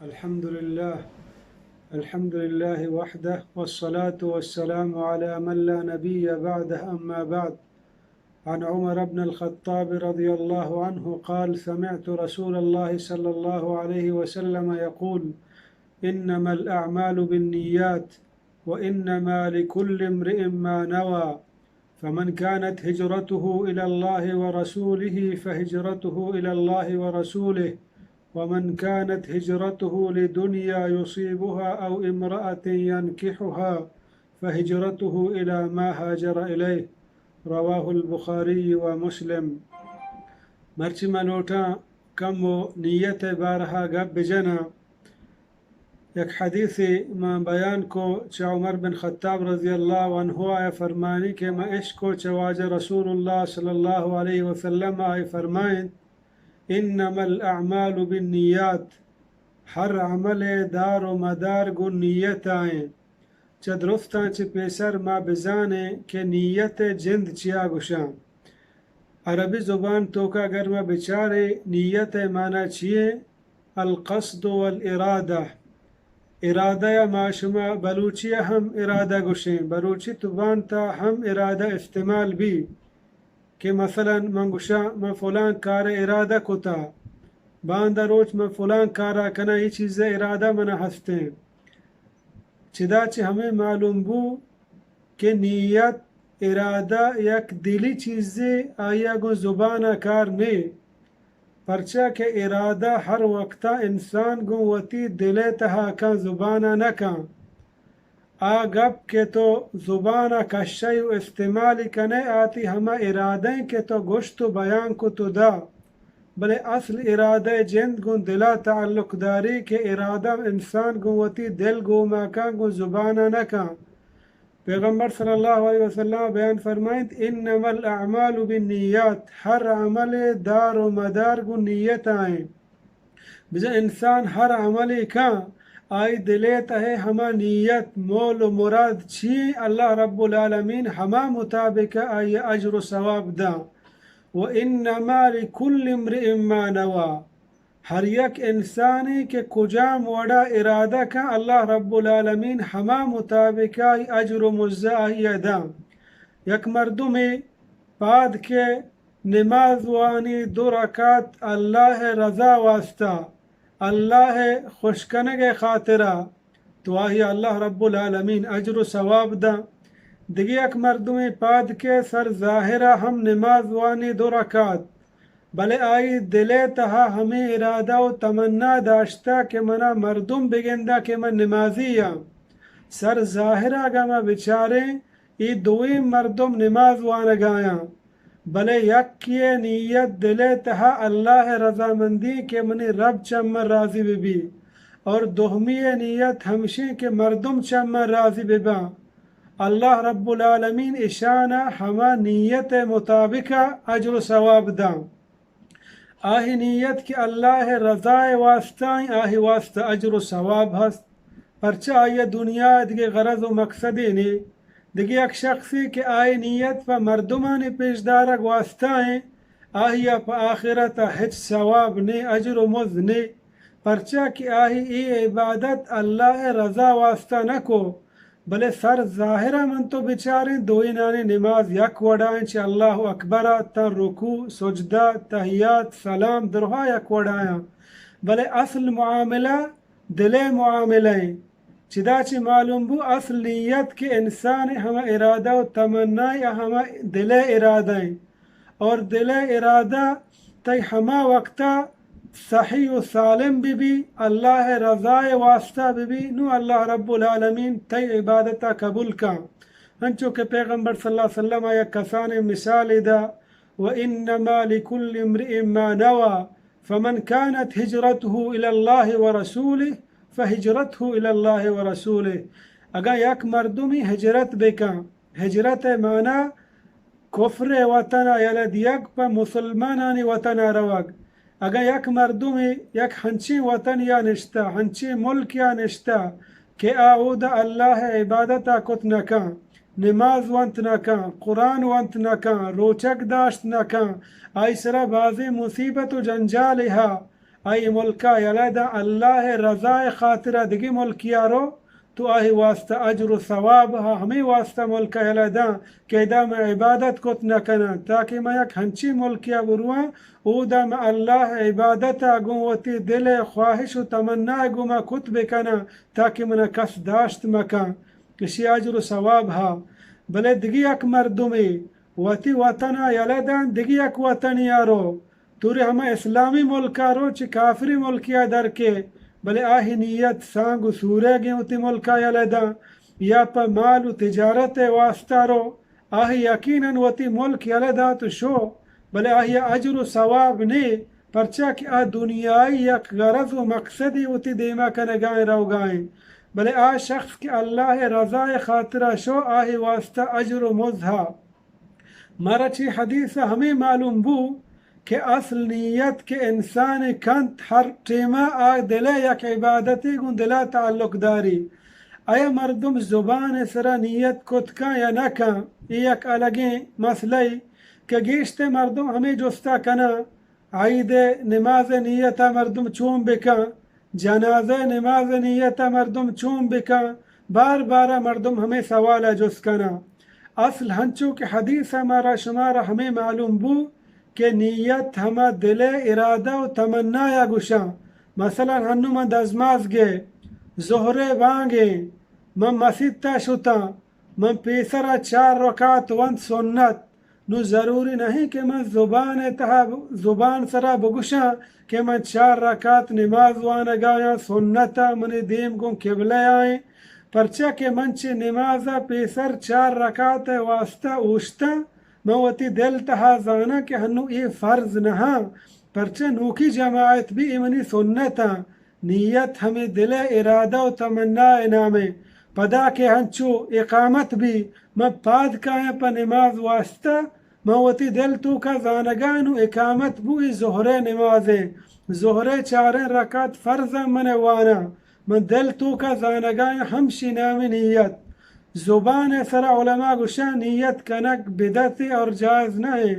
الحمد لله وحده والصلاة والسلام على من لا نبي بعده أما بعد. عن عمر بن الخطاب رضي الله عنه قال: سمعت رسول الله صلى الله عليه وسلم يقول: إنما الأعمال بالنيات وإنما لكل امرئ ما نوى، فمن كانت هجرته إلى الله ورسوله فهجرته إلى الله ورسوله، ومن كانت هجرته لدنيا يصيبها أو امرأة ينكحها فهجرته إلى ما هاجر إليه. رواه البخاري ومسلم. مرچی منوٹا کم و نیت بارہا گب بجنا یک حدیث ما بیان کو چا عمر بن خطاب رضی اللہ عنہ آئے فرمانی کہ ما عشق کو چواج رسول اللہ صلی اللہ علیہ وسلم آئے فرمائیں: انما الاعمال بالنیات، ہر عمل دار و مدار گو نیت آئیں. چا درفتان چی پیسر ما بزانے کہ نیت جند چیا گشاں. عربی زبان تو کا اگر ما بچارے نیت مانا چیئے القصد والارادہ. ارادہ یا معشمہ بلوچی ہم ارادہ گشیں، بلوچی تبان تا ہم ارادہ استعمال بھی کہ مثلا من گشا من فلان کار ارادہ کتا باندہ روچ من فلان کارا کنا یہ چیز ارادہ منا ہستیں. چدا چھ ہمیں معلوم بو کہ نیت ارادہ یک دلی چیزیں آیا گو زبانہ کار نے، پرچہ کہ ارادہ ہر وقتا انسان گو وتی دلے تہا کان زبانہ نہ کان. آگب کہ تو زبانہ کشی و استعمالی کنے آتی ہما ارادیں کہ تو گشت و بیان کو تو دا، بلے اصل ارادہ جند گو دلا تعلق داری کہ ارادہ انسان گو وتی دل گو مکان گو زبانہ نہ کان. پیغمبر صلی اللہ علیہ وسلم بیان فرمائیں: انما الاعمال بالنیات، ہر عمل دار و مدار گو نیت آئیں. بجا انسان ہر عملی کان آئی دلیتا ہے ہما نیت مول و مراد چی اللہ رب العالمین ہما مطابق آئی اجر و ثواب دا. وانما لکل امرئ ما نوى، ہر یک انسانی کہ کجام وڑا ارادہ کا اللہ رب العالمین ہما مطابق آئی اجر و مزہ آئی دا. یک مردمی پاد کے نماز وانی 2 رکعت اللہ رضا واسطہ اللہ خوشکنگ خاطرہ تو آئی اللہ رب العالمین اجر و ثواب دا. دیگی یک مردمی پاد کے سر ظاہرہ ہم نماز وانی 2 رکعت بلے آئی دلے تہا ہمیں ارادہ و تمنا داشتا کہ منا مردم بگندہ کہ من نمازی ہاں. سر ظاہرہ گا ما بچارے ای دوئی مردم نماز وانگایا، بلے یک کیے نیت دلے تہا اللہ رضامندی کہ منی رب چمر راضی بی، اور دوہمی نیت ہمشی کہ مردم چمر راضی ببا. اللہ رب العالمین اشانہ ہما نیت مطابق اجر و ثواب دا. آہی نیت کہ اللہ رضا واسطہ آہی واسطہ اجر و ثواب ہست، پرچہ آئی دنیا دیگے غرض و مقصدی نے. دیگے ایک شخصی کہ آئی نیت پا مردمانی پیشدارک واسطہ ہیں آہی پا آخرت ہچ ثواب نے اجر و مزد نے، پرچہ کہ آہی ای عبادت اللہ رضا واسطہ نہ کو بلے سر ظاہرہ من تو بچاریں دوئی نانی نماز یک وڑائیں چھ اللہ اکبرہ تا رکوع سجدہ تحیات سلام درہا یک وڑائیں، بلے اصل معاملہ دل معاملیں. چدا چھ معلوم بو اصل نیت کہ انسان ہما ارادہ و تمنا یا ہما دل ارادہ، اور دل ارادہ تی ہما وقتا صحیح و سالم بھی اللہ رضا واسطہ بھی نو اللہ رب العالمین تی عبادتہ قبول کا. ہنچو کہ پیغمبر صلی اللہ علیہ وسلم یا کسان مثال دا: وَإِنَّمَا لِكُلِّ امْرِئٍ مَّا نَوَى فَمَنْ كَانَتْ هِجْرَتُهُ إِلَى اللَّهِ وَرَسُولِهِ فَهِجْرَتُهُ إِلَى اللَّهِ وَرَسُولِهِ. اگر یک مردمی ہجرت بکن، ہجرت مانا کفر وطن یلد یک پا مسلمانانی وطن روگ. اگر یک مردمی یک ہنچی وطن یا نشتا ہنچی ملک یا نشتا کہ آؤدا اللہ عبادتا کت نکن، نماز وانت نکن، قرآن وانت نکن، روچک داشت نکن، آئی سرا بازی مصیبت و جنجالها آئی ملکہ یلدا اللہ رضا خاطرہ دگی ملکیارو تو آہی واسطہ اجر و ثواب ہمیں واسطہ ملکہ یلدا کہ دا میں عبادت کت نکنا تاکہ میں یک ہنچی ملکیا بروان او دا میں اللہ عبادتا گوتی دل خواہش و تمنا گو میں کت بکنا تاکہ من کس داشت مکا کسی اجر و ثواب ہا بلے دگی یک مردمی وتی وطنا یلدان دگی یک وطن یارو توری ہمیں اسلامی ملکارو چی کافری ملکیا در کے بلے آہی نیت سانگ و سورے گی ہوتی ملکا یلدا یا پا مال و تجارت واسطہ رو آہی یقیناً ہوتی ملک یلدا تو شو بلے آہی اجر و ثواب نہیں پرچا کہ آ دنیای یک غرض و مقصدی ہوتی دیما کنگائیں رو گائیں بلے آ شخص کی اللہ رضا خاطرہ شو آہی واسطہ اجر و مزہا مارا چی حدیث ہمیں معلوم بو کہ اصل نیت کے انسان کنت ہر ٹیمہ آگ دلے یک عبادتی گن دلا تعلق داری آیا مردم زبان سرا نیت کت کا یا نکا یہ یک الگیں مسئلہ کہ گیشت مردم ہمیں جستا کنا عید نماز نیتا مردم چون بکا جنازہ نماز نیتا مردم چون بکا بار بارا مردم ہمیں سوال جس کنا اصل ہنچو کہ حدیث ہمارا شمارا ہمیں معلوم بو کہ نیت ہما دل ارادہ و تمنا یا گشا مثلا ہنو من دزماز گے زہرے وانگے من مسجد تا شتا من پیسرا 4 رکعت ون سنت نو ضروری نہیں کہ من زبان سرا بگشا کہ من 4 رکعت نماز وانا گایا سنتا منی دیم گن قبلے آئیں پرچا کہ منچے نمازا پیسر 4 رکعت واسطہ اوشتا موتی دل تہا زانا کہ ہنو یہ فرض نہا پرچہ نوکی جماعت بھی امنی سنتا نیت ہمیں دل ارادہ و تمنا انامے پدا کے ہنچو اقامت بھی میں پاد کایا پا نماز واسطہ موتی دل تو کا زانگانو اقامت بوئی زہرے نمازیں زہرے 4 رکعت فرض من وانا من دل تو کا زانگان ہمشی نامی نیت زبان سر علماء گشا نیت کنک بدعت اور جائز نہیں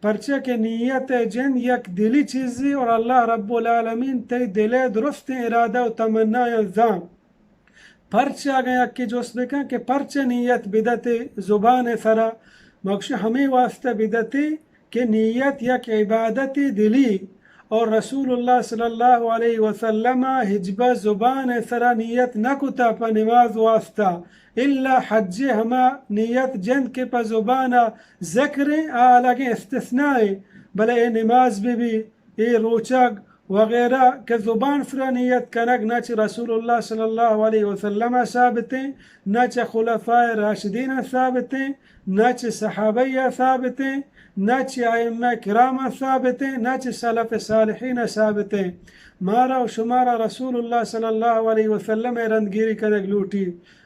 پرچہ کہ نیت جن یک دلی چیزی اور اللہ رب العالمین تی دل درست ارادہ و تمنا الزام پرچہ گیا کہ جوس بکا کہ پرچہ نیت بدعت زبان سر مکش ہمیں واسطہ بدعت کہ نیت یک عبادت دلی اور رسول اللہ صلی اللہ علیہ وسلم حجبہ زبان سرا نیت نکتا پا نماز واسطہ الا حج ہما نیت جن کے پا زبان ذکر آلگیں استثناء بلے نماز بھی اے روچگ وغیرہ کہ زبان سرا نیت کنگ نچ رسول اللہ صلی اللہ علیہ وسلم ثابتیں نچ خلفاء راشدین ثابتیں نچ صحابیہ ثابتیں نچ ائمہ کرام ثابتیں نچ سلف صالحین ثابتیں مارا و شمارا رسول اللہ صلی اللہ علیہ وسلم رندگیری کنگ لوٹی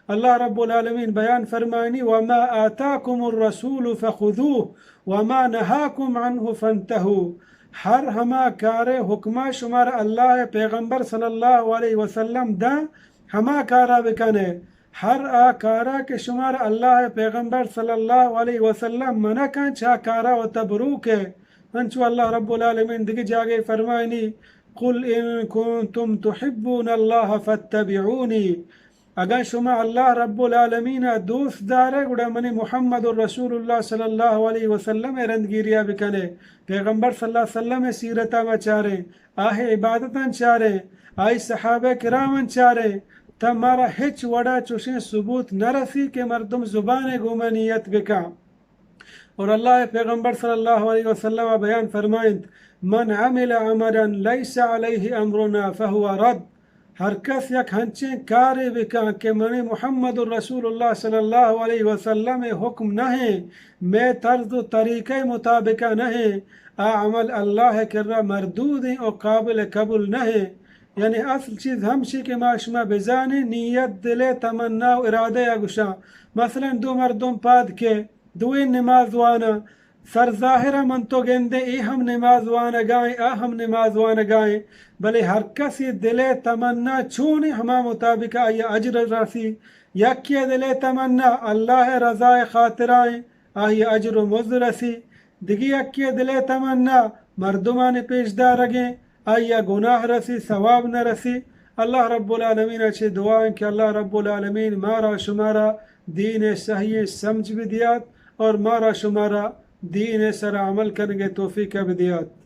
اللہ رب العالمین بیان فرمائنی وما آتاکم الرسول فخذوه وما نہاکم عنہ فانتہوا ہر ہما کار حکمہ شمارا اللہ پیغمبر صلی اللہ علیہ وسلم دا ہما کارا بکنے ہر کارا کے شمار اللہ پیغمبر صلی اللہ علیہ وسلم منکن چا کارا و تبروک ہے انچو اللہ رب العالمین دگی جاگے فرمائنی قل ان کنتم تحبون اللہ فاتبعونی اگر شما اللہ رب العالمین دوست دارے گوڑا منی محمد رسول اللہ صلی اللہ علیہ وسلم رندگیریا بکنے پیغمبر صلی اللہ علیہ وسلم سیرتا میں چارے آہ عبادتاں چارے آئی صحابہ کراماں چارے تا مارا ہچ وڑا چوشیں ثبوت نہ رسی کہ مردم زبان گومنیت بکا اور اللہ پیغمبر صلی اللہ علیہ وسلم بیان فرمائند من عمل عملا لیس علیہ امرنا فہو رد ہر کس یک ہنچیں کارے بکا کہ منی محمد رسول اللہ صلی اللہ علیہ وسلم حکم نہیں میں طرز و طریقے مطابقہ نہیں عمل اللہ کرا مردود اور قابل قبول نہیں یعنی اصل چیز ہمشی کے معاشمہ بزانی نیت دل تمنا و ارادہ یا گشا مثلا دو مردم پاد کے دوین نماز وانا سر ظاہرہ من تو گندے ای ہم نماز وانا گائیں ہم نماز وانا گائیں بلے ہر کسی دل تمنا چونی ہما مطابق آیا اجر رسی یکی دل تمنا اللہ رضا خاطرائیں آیا اجر و مزد رسی دگی یکی دل تمنا مردمان پیش دار رگیں آیا گناہ رسی ثواب نہ رسی اللہ رب العالمین اچھی دعائیں کہ اللہ رب العالمین مارا شمارا دین صحیح سمجھ بھی دیات اور مارا شمارا دین سر عمل کرنے توفیق بھی دیات